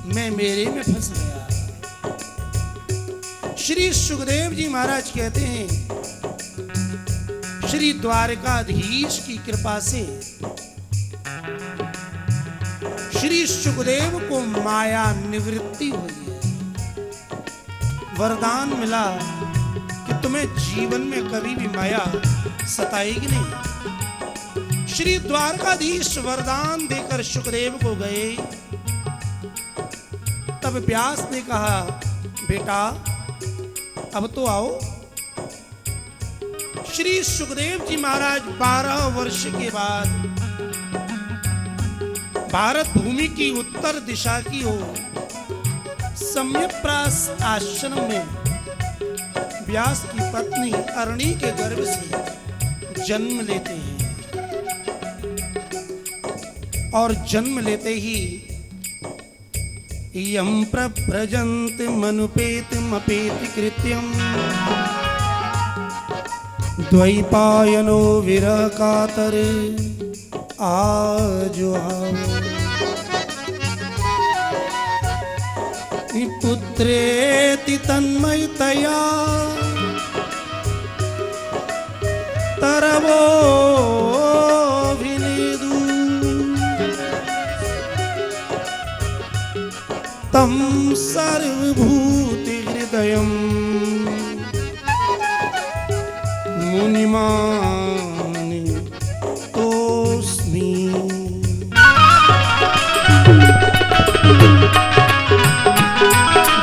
मैं मेरे में फंस गया। श्री सुखदेव जी महाराज कहते हैं, श्री द्वारकाधीश की कृपा से श्री सुखदेव को माया निवृत्ति हुई है। वरदान मिला कि तुम्हें जीवन में कभी भी माया सताएगी नहीं। श्री द्वारकाधीश वरदान देकर सुखदेव को गए। तब व्यास ने कहा, बेटा अब तो आओ। श्री सुखदेव जी महाराज 12 वर्ष के बाद भारत भूमि की उत्तर दिशा की ओर सम्यप्रास आश्रम में व्यास की पत्नी अरणी के गर्भ से जन्म लेते हैं। और जन्म लेते ही यम प्रव्रजन्त मनुपेत मपेति कृत्यम द्वैपायनो विरह कातर आजुहाव। पुत्रेति तन्मयतया तरवो विनिदु तम सर्वभूति हृदयम् मुनिमानि तोस्मि।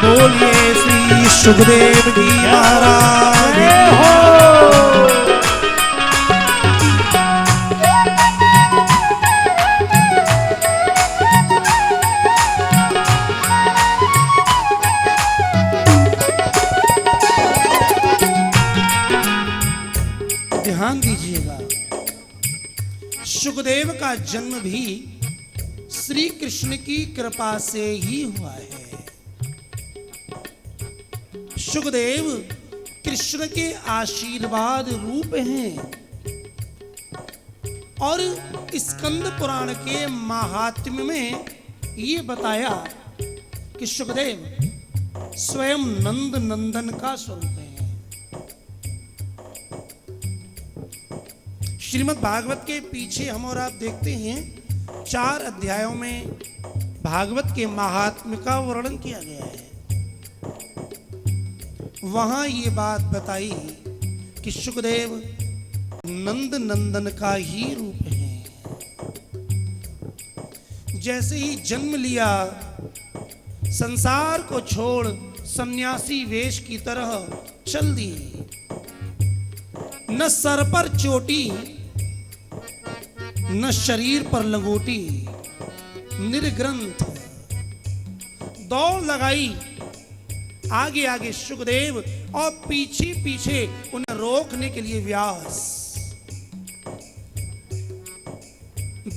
बोलिए श्री सुखदेव जी महाराज हो। ध्यान दीजिएगा, सुखदेव का जन्म भी श्री कृष्ण की कृपा से ही हुआ है। सुखदेव कृष्ण के आशीर्वाद रूप हैं। और स्कंद पुराण के महात्म्य में ये बताया कि सुखदेव स्वयं नंद नंदन का स्वरूप है। श्रीमद् भागवत के पीछे हम और आप देखते हैं 4 अध्यायों में भागवत के महात्म्य का वर्णन किया गया है। वहां ये बात बताई कि सुखदेव नंद नंदन का ही रूप है। जैसे ही जन्म लिया, संसार को छोड़ सन्यासी वेश की तरह चल दिए। न सर पर चोटी न शरीर पर लंगोटी, निर्ग्रंथ दौड़ लगाई। आगे आगे सुखदेव और पीछे पीछे उन्हें रोकने के लिए व्यास।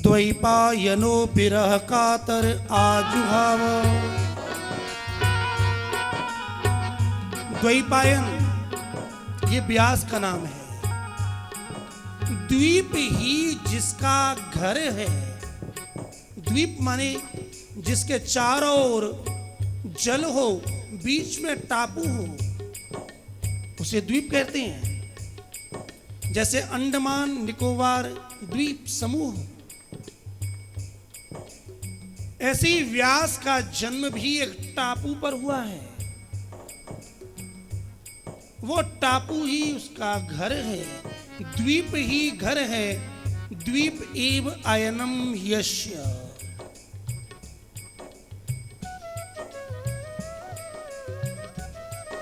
द्वैपायनो विरह कातर आजुहाव। द्वैपायन ये व्यास का नाम है। द्वीप ही जिसका घर है। द्वीप माने जिसके चारों ओर जल हो, बीच में टापू हो, उसे द्वीप कहते हैं। जैसे अंडमान निकोबार द्वीप समूह, ऐसे ही व्यास का जन्म भी एक टापू पर हुआ है। वो टापू ही उसका घर है, द्वीप ही घर है। द्वीप एव अयनम यस्य।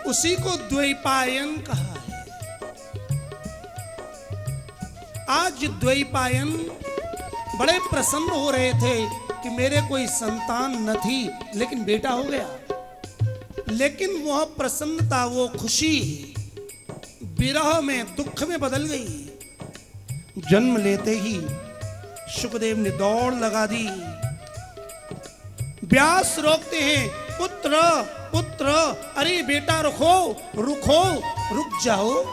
उसी को द्वैपायन कहा है। आज द्वैपायन बड़े प्रसन्न हो रहे थे कि मेरे कोई संतान न थी, लेकिन बेटा हो गया। लेकिन वह प्रसन्नता, वो खुशी विरह में, दुख में बदल गई। जन्म लेते ही सुखदेव ने दौड़ लगा दी। व्यास रोकते हैं, पुत्र पुत्र, अरे बेटा रुको रुको, रुक जाओ।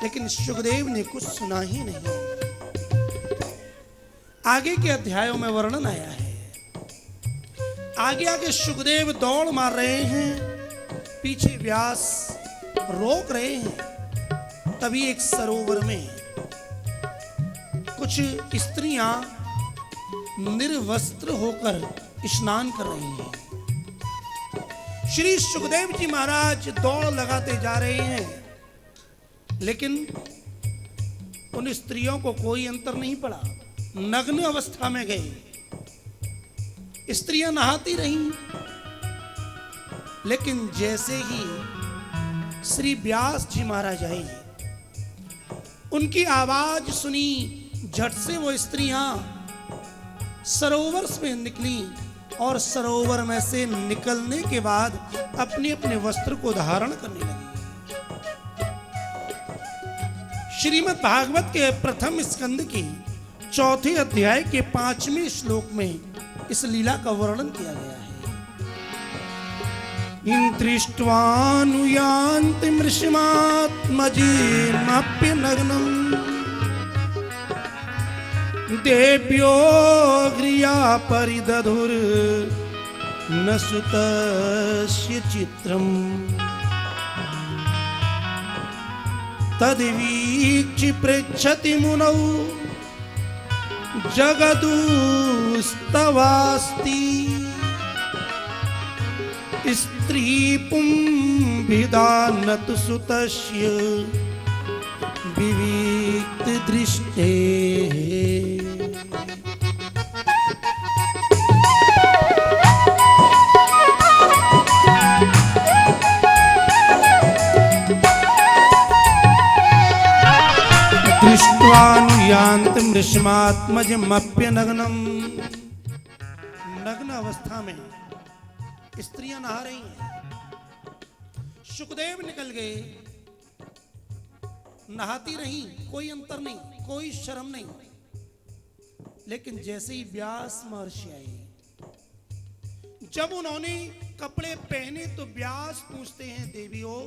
लेकिन सुखदेव ने कुछ सुना ही नहीं। आगे के अध्यायों में वर्णन आया है आगे आगे सुखदेव दौड़ मार रहे हैं, पीछे व्यास रोक रहे हैं। तभी एक सरोवर में कुछ स्त्रियां निर्वस्त्र होकर स्नान कर रही हैं। श्री सुखदेव जी महाराज दौड़ लगाते जा रहे हैं, लेकिन उन स्त्रियों को कोई अंतर नहीं पड़ा। नग्न अवस्था में गए, स्त्रियां नहाती रहीं, लेकिन जैसे ही श्री व्यास जी महाराज आए, उनकी आवाज सुनी, झट से वो स्त्रियां सरोवर में निकली और सरोवर में से निकलने के बाद अपने अपने वस्त्र को धारण करने लगी। श्रीमद् भागवत के प्रथम स्कंद की चौथे अध्याय के 5वें श्लोक में इस लीला का वर्णन किया गया है। दृष्ट्वानुयान्ति मृषमात्मजीमप्यनग्नं देव्यो गृया परिदधुर न सुतस्य चित्रम् तद्वीक्ष्य पृच्छति मुनौ जगदुस्तवास्ति स्त्री पुंभिदा नतु सुतस्य विविक्त दृष्टे। दृष्ट्वानुयान्ति मृषमात्मजमप्यनग्नं। नग्न अवस्था में स्त्रियां नहा रही हैं। सुखदेव निकल गए, नहाती रही, कोई अंतर नहीं, कोई शर्म नहीं। लेकिन जैसे ही व्यास महर्षि आए, जब उन्होंने कपड़े पहने तो व्यास पूछते हैं, देवियों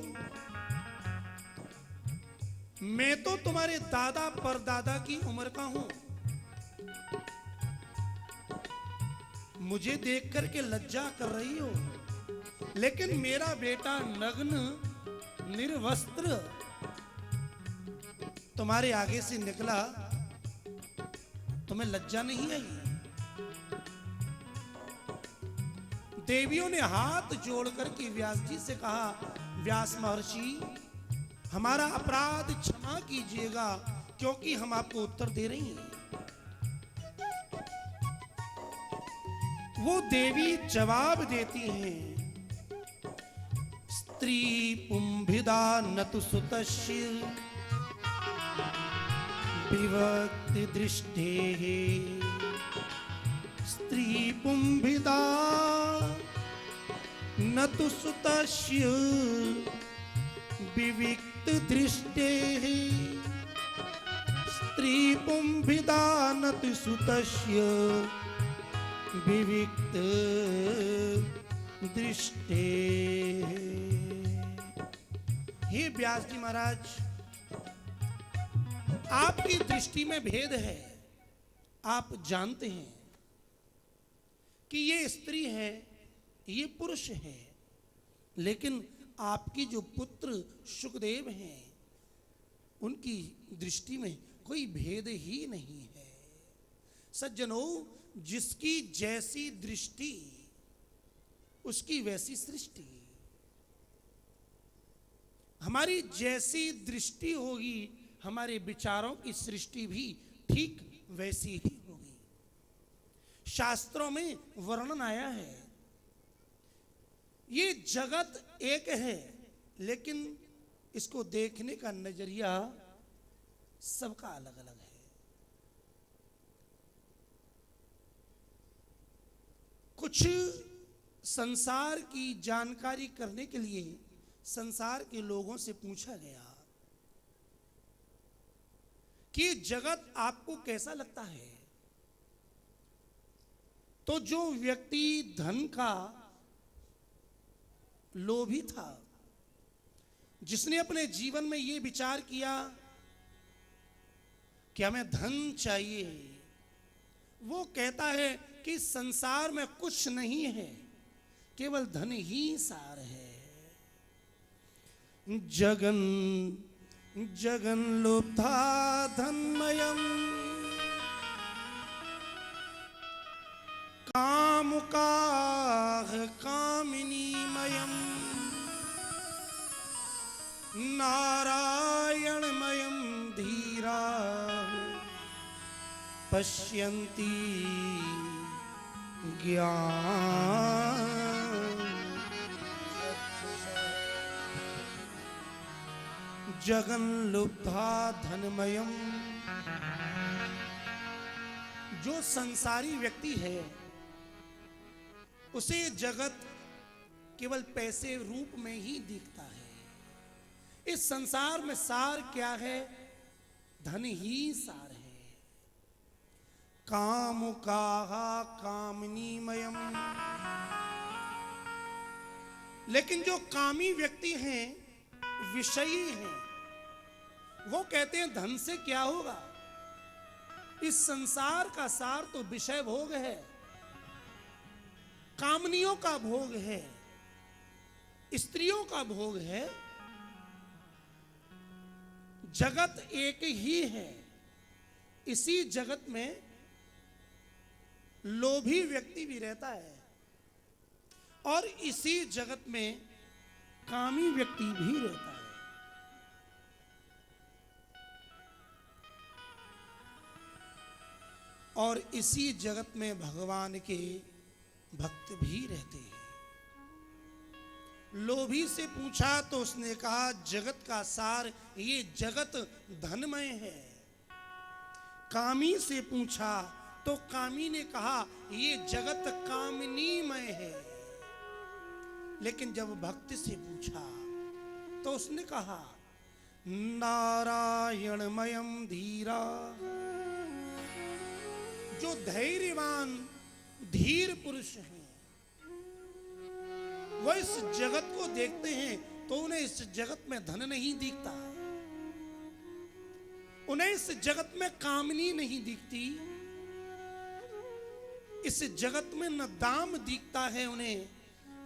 मैं तो तुम्हारे दादा परदादा की उम्र का हूं, मुझे देख करके लज्जा कर रही हो, लेकिन मेरा बेटा नग्न निर्वस्त्र तुम्हारे आगे से निकला, तुम्हें लज्जा नहीं आई? देवियों ने हाथ जोड़कर के व्यास जी से कहा, व्यास महर्षि हमारा अपराध क्षमा कीजिएगा, क्योंकि हम आपको उत्तर दे रही हैं। वो देवी जवाब देती हैं, स्त्री पुंभिदा नतु सुतस्य विवक्ति दृष्टे। स्त्री पुंभिदा नतु सुतस्य विविक्त दृष्टे। स्त्री पुंभिदा नतु सुतस्य विविक्त दृष्टे। हे व्यास जी महाराज, आपकी दृष्टि में भेद है। आप जानते हैं कि ये स्त्री है, ये पुरुष है, लेकिन आपकी जो पुत्र सुखदेव हैं, उनकी दृष्टि में कोई भेद ही नहीं है। सज्जनों, जिसकी जैसी दृष्टि उसकी वैसी सृष्टि। हमारी जैसी दृष्टि होगी, हमारे विचारों की सृष्टि भी ठीक वैसी ही होगी। शास्त्रों में वर्णन आया है, ये जगत एक है, लेकिन इसको देखने का नजरिया सबका अलग अलग है। कुछ संसार की जानकारी करने के लिए संसार के लोगों से पूछा गया कि जगत आपको कैसा लगता है, तो जो व्यक्ति धन का लोभी था, जिसने अपने जीवन में यह विचार किया कि हमें धन चाहिए, वो कहता है कि संसार में कुछ नहीं है, केवल धन ही सार है। जगन जगन लुब्धा धनमयम कामुकाः कामिनीमयम नारायणमयम धीरा पश्यन्ति ज्ञान। जगन लुब्धा धनमयम, जो संसारी व्यक्ति है उसे जगत केवल पैसे रूप में ही दिखता है। इस संसार में सार क्या है? धन ही सार है। कामुकाः कामिनीमयम, लेकिन जो कामी व्यक्ति हैं, विषयी हैं, वो कहते हैं धन से क्या होगा? इस संसार का सार तो विषय भोग है, कामनियों का भोग है, स्त्रियों का भोग है। जगत एक ही है। इसी जगत में लोभी व्यक्ति भी रहता है और इसी जगत में कामी व्यक्ति भी रहता है। और इसी जगत में भगवान के भक्त भी रहते हैं। लोभी से पूछा तो उसने कहा जगत का सार ये जगत धनमय है। कामी से पूछा तो कामी ने कहा ये जगत कामिनीमय है। लेकिन जब भक्त से पूछा तो उसने कहा नारायणमयम धीरा, जो धैर्यवान धीर पुरुष हैं वो इस जगत को देखते हैं तो उन्हें इस जगत में धन नहीं दिखता, उन्हें इस जगत में कामनी नहीं दिखती, इस जगत में न दाम दिखता है उन्हें,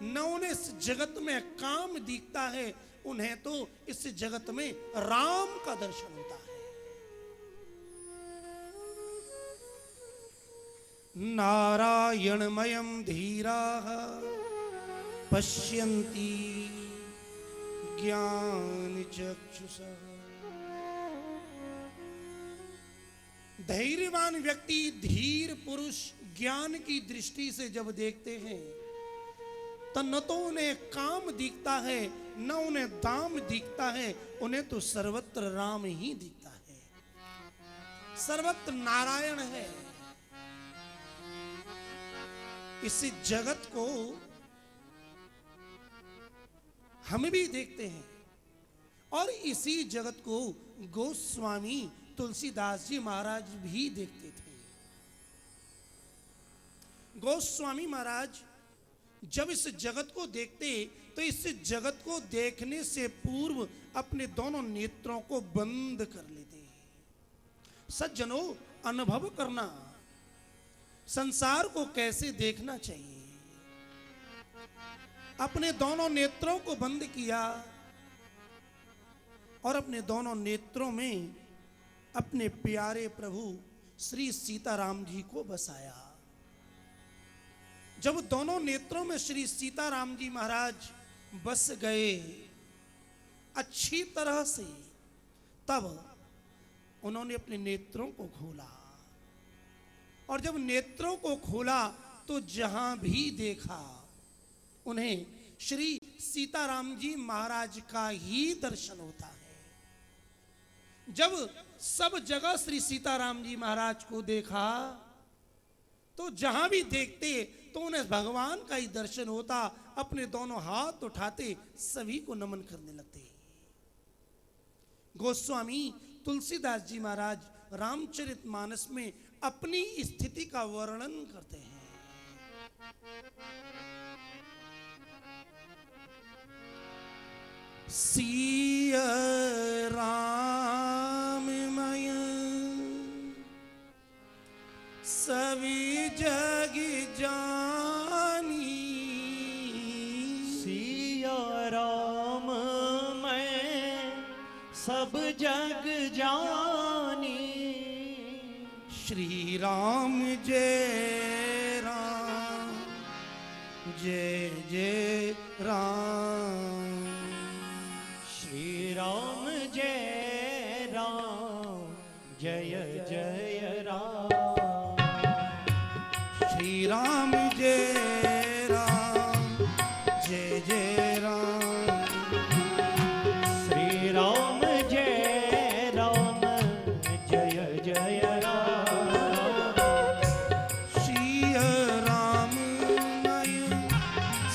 न उन्हें इस जगत में काम दिखता है। उन्हें तो इस जगत में राम का दर्शन होता है। नारायणमयम धीराः पश्यन्ति ज्ञानचक्षुषः। धैर्यवान व्यक्ति धीर पुरुष ज्ञान की दृष्टि से जब देखते हैं तो न तो उन्हें काम दिखता है न उन्हें दाम दिखता है, उन्हें तो सर्वत्र राम ही दिखता है, सर्वत्र नारायण है। इस जगत को हम भी देखते हैं और इसी जगत को गोस्वामी तुलसीदास जी महाराज भी देखते थे। गोस्वामी महाराज जब इस जगत को देखते तो इस जगत को देखने से पूर्व अपने दोनों नेत्रों को बंद कर लेते। सज्जनों, अनुभव करना संसार को कैसे देखना चाहिए। अपने दोनों नेत्रों को बंद किया और अपने दोनों नेत्रों में अपने प्यारे प्रभु श्री सीताराम जी को बसाया। जब दोनों नेत्रों में श्री सीताराम जी महाराज बस गए अच्छी तरह से, तब उन्होंने अपने नेत्रों को खोला और जब नेत्रों को खोला तो जहां भी देखा उन्हें श्री सीताराम जी महाराज का ही दर्शन होता है। जब सब जगह श्री सीताराम जी महाराज को देखा तो जहां भी देखते तो उन्हें भगवान का ही दर्शन होता। अपने दोनों हाथ उठाते सभी को नमन करने लगते। गोस्वामी तुलसीदास जी महाराज रामचरितमानस में अपनी स्थिति का वर्णन करते हैं। सिया राममय सभी जग जानी, सब जग जानी। श्री राम जय राम जय जय राम। श्री राम जय राम जय जय राम। श्री राम जय राम जय जय राम। श्री राम जय राम जय जय राम। श्री राम मय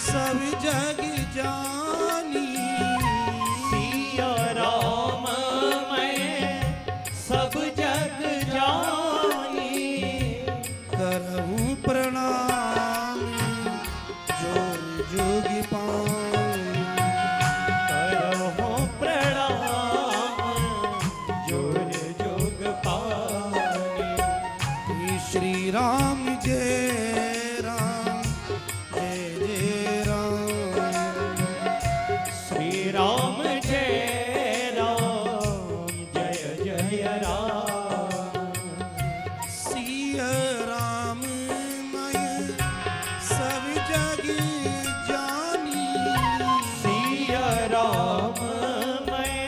सब जग जानी। सिया राम मैं सब जग जानी। करहूँ प्रणाम जोर जोगी पाऊँ। करहूँ प्रणाम जोर जोग पानी। श्री राम जय राम जय जय राम। श्री राम जय राम जय जय राम। सिया राम मय सब जग जानी। सिया राम मैं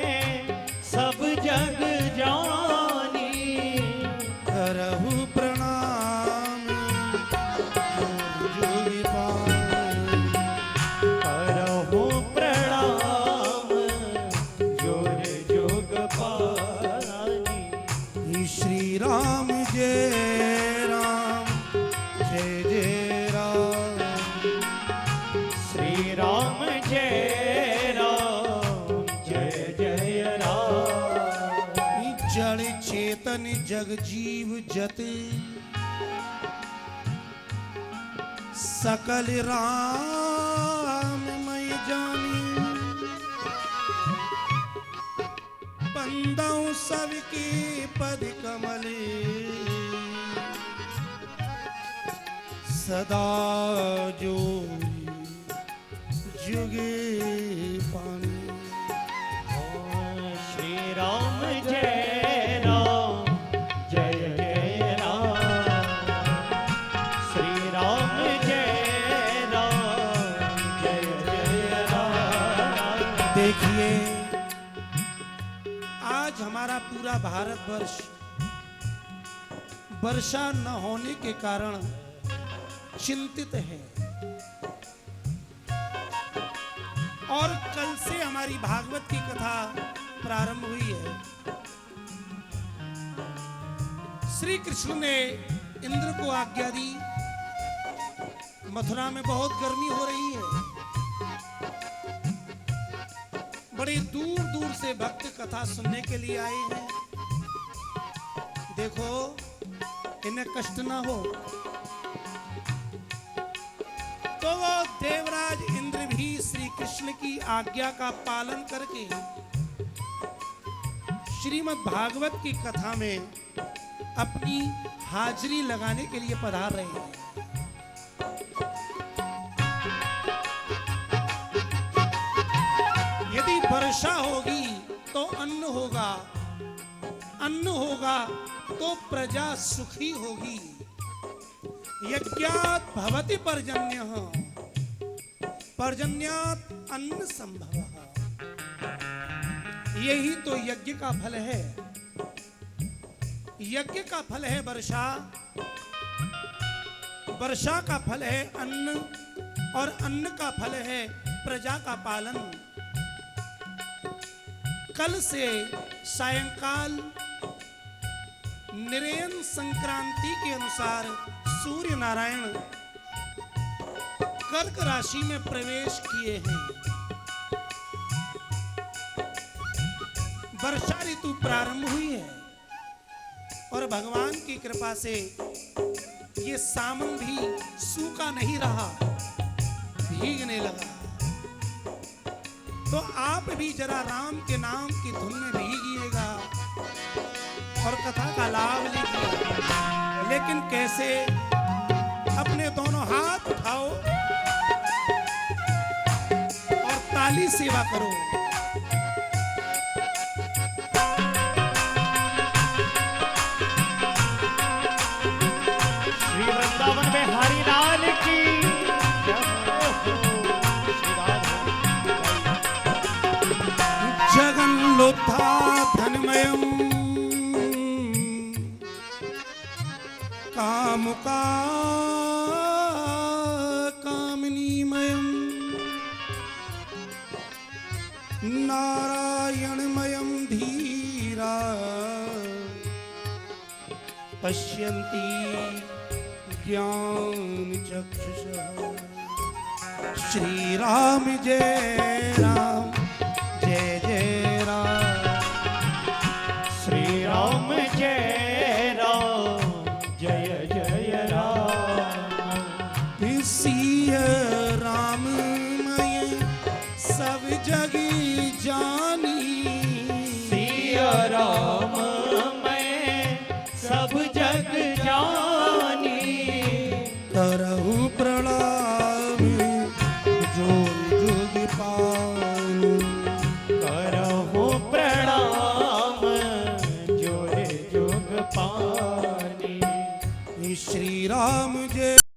सब जग जानी। करहु प्रणाम जोगी पाऊँ। करहूँ प्रणाम जोर जोग पानी। श्री राम जय राम जय जय राम। श्री राम जय राम जय जय राम। जड़ चेतन जग जीव जत सकल राम मैं जानी। बंदाऊं सबके पद कमल सदा जो जुगे पानी। श्री राम जय राम जय जय राम। श्री राम जय राम जय जय राम। देखिए आज हमारा पूरा भारतवर्ष वर्षा न होने के कारण चिंतित है और कल से हमारी भागवत की कथा प्रारंभ हुई है। श्री कृष्ण ने इंद्र को आज्ञा दी। मथुरा में बहुत गर्मी हो रही है। बड़े दूर दूर से भक्त कथा सुनने के लिए आए हैं। देखो इन्हें कष्ट ना हो। तो वो देवराज इंद्र भी श्री कृष्ण की आज्ञा का पालन करके श्रीमद् भागवत की कथा में अपनी हाजिरी लगाने के लिए पधार रहे हैं। यदि वर्षा होगी तो अन्न होगा, अन्न होगा तो प्रजा सुखी होगी। यज्ञात् भवति पर्जन्यः, पर्जन्यात् अन्न संभवः। यही तो यज्ञ का फल है। यज्ञ का फल है वर्षा, वर्षा का फल है अन्न और अन्न का फल है प्रजा का पालन। कल से सायंकाल निरयन संक्रांति के अनुसार सूर्य नारायण कर्क राशि में प्रवेश किए हैं। वर्षा ऋतु प्रारंभ हुई है और भगवान की कृपा से ये सावन भी सूखा नहीं रहा, भीगने लगा। तो आप भी जरा राम के नाम की धुन में भीगिएगा और कथा का लाभ लीजिए। लेकिन कैसे? अपने दोनों हाथ उठाओ और ताली सेवा करो। कामुका कामिनीमयम् नारायणमयं धीरा पश्यन्ति ज्ञानचक्षुषः। श्री राम जय राम जय जय राम। श्री राम जय राम जय जय राम। सिय राम मैं सब जग जानी